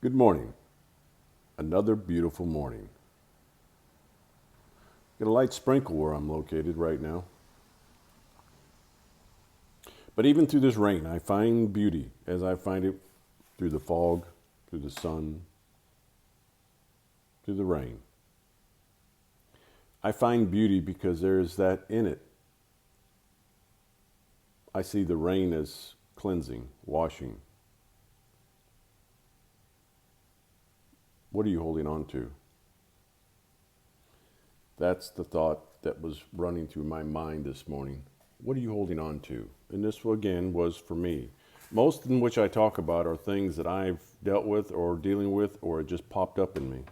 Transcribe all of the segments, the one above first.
Good morning. Another beautiful morning. Got a light sprinkle where I'm located right now. But even through this rain, I find beauty as I find it through the fog, through the sun, through the rain. I find beauty because there is that in it. I see the rain as cleansing, washing. What are you holding on to? That's the thought that was running through my mind this morning. What are you holding on to? And this, again, was for me. Most in which I talk about are things that I've dealt with or dealing with or it just popped up in me.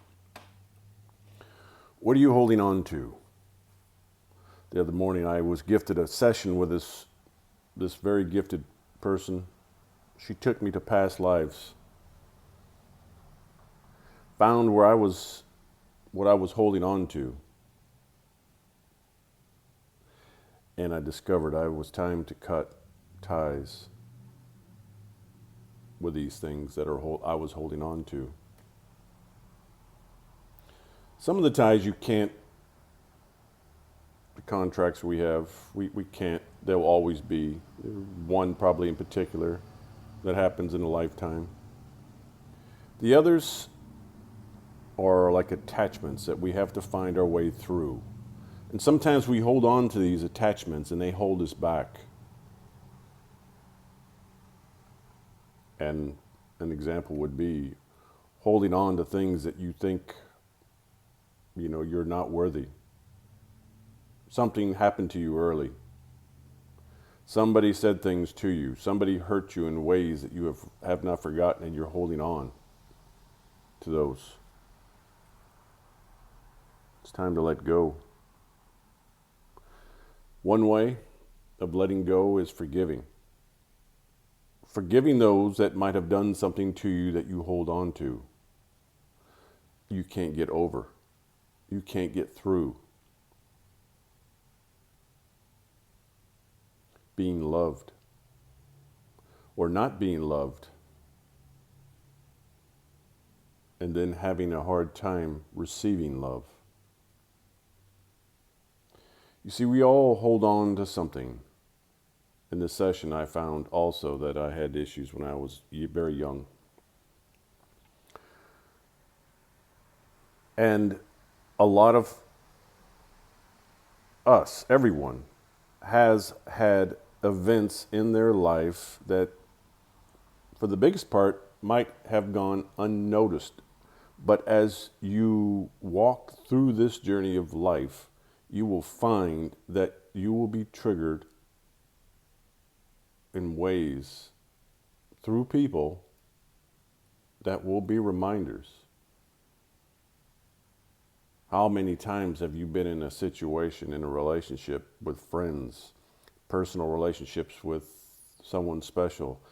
What are you holding on to? The other morning I was gifted a session with this very gifted person. She took me to past lives. Found what I was holding on to. And I discovered I was time to cut ties with these things that I was holding on to. Some of the ties you can't, the contracts we have, we can't, they'll always be. One probably in particular that happens in a lifetime. The others are like attachments that we have to find our way through. And sometimes we hold on to these attachments and they hold us back. And an example would be holding on to things that you think, you're not worthy. Something happened to you early. Somebody said things to you. Somebody hurt you in ways that you have not forgotten, and you're holding on to those. It's time to let go. One way of letting go is forgiving. Forgiving those that might have done something to you that you hold on to. You can't get over. You can't get through. Being loved or not being loved, and then having a hard time receiving love. You see, we all hold on to something. In this session, I found also that I had issues when I was very young. And a lot of us, everyone, has had events in their life that, for the biggest part, might have gone unnoticed. But as you walk through this journey of life, you will find that you will be triggered in ways through people that will be reminders. How many times have you been in a situation, in a relationship with friends, personal relationships with someone special,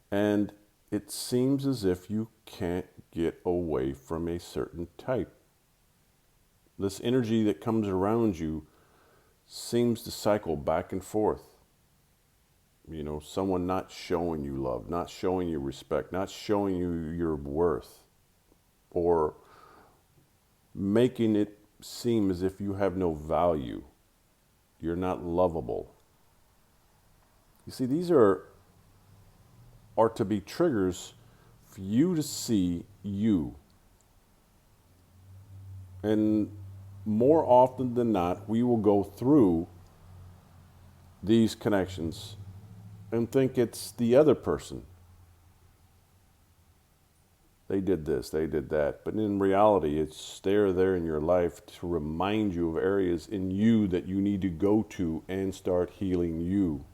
and it seems as if you can't get away from a certain type? This energy that comes around you seems to cycle back and forth. Someone not showing you love, not showing you respect, not showing you your worth, or making it seem as if you have no value. You're not lovable. You see, these are to be triggers for you to see you. And more often than not, we will go through these connections and think it's the other person. They did this, they did that. But in reality, it's there in your life to remind you of areas in you that you need to go to and start healing you.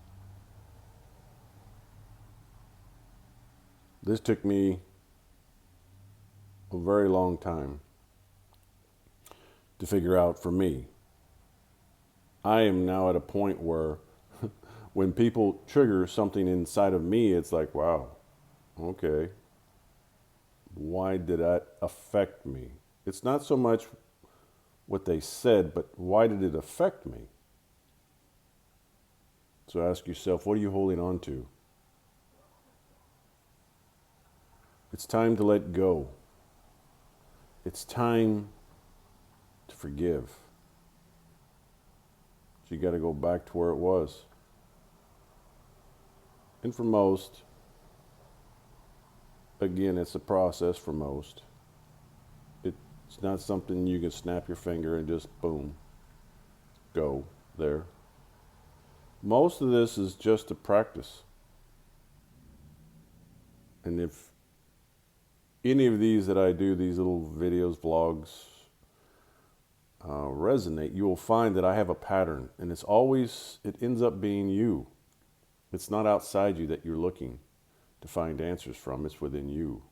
This took me a very long time to figure out for me. I am now at a point where when people trigger something inside of me, it's like, wow, okay, why did that affect me? It's not so much what they said, but why did it affect me? So ask yourself, what are you holding on to? It's time to let go. It's time to forgive. So you got to go back to where it was. And for most, again, it's a process for most. It's not something you can snap your finger and just boom, go there. Most of this is just a practice. And if any of these that I do, these little videos, vlogs, resonate, you will find that I have a pattern. And it ends up being you. It's not outside you that you're looking to find answers from. It's within you.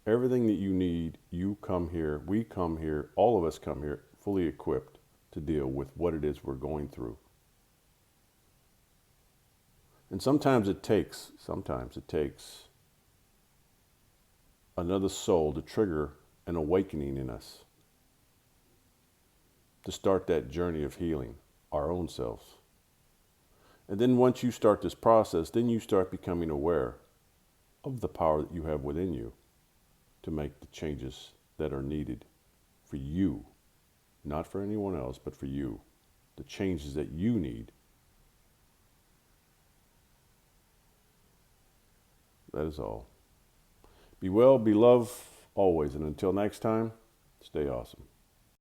Everything that you need, you come here, we come here, all of us come here fully equipped to deal with what it is we're going through. And sometimes it takes another soul to trigger an awakening in us, to start that journey of healing our own selves. And then once you start this process, then you start becoming aware of the power that you have within you to make the changes that are needed for you, not for anyone else, but for you, the changes that you need. That is all. Be well, be loved always, and until next time, stay awesome.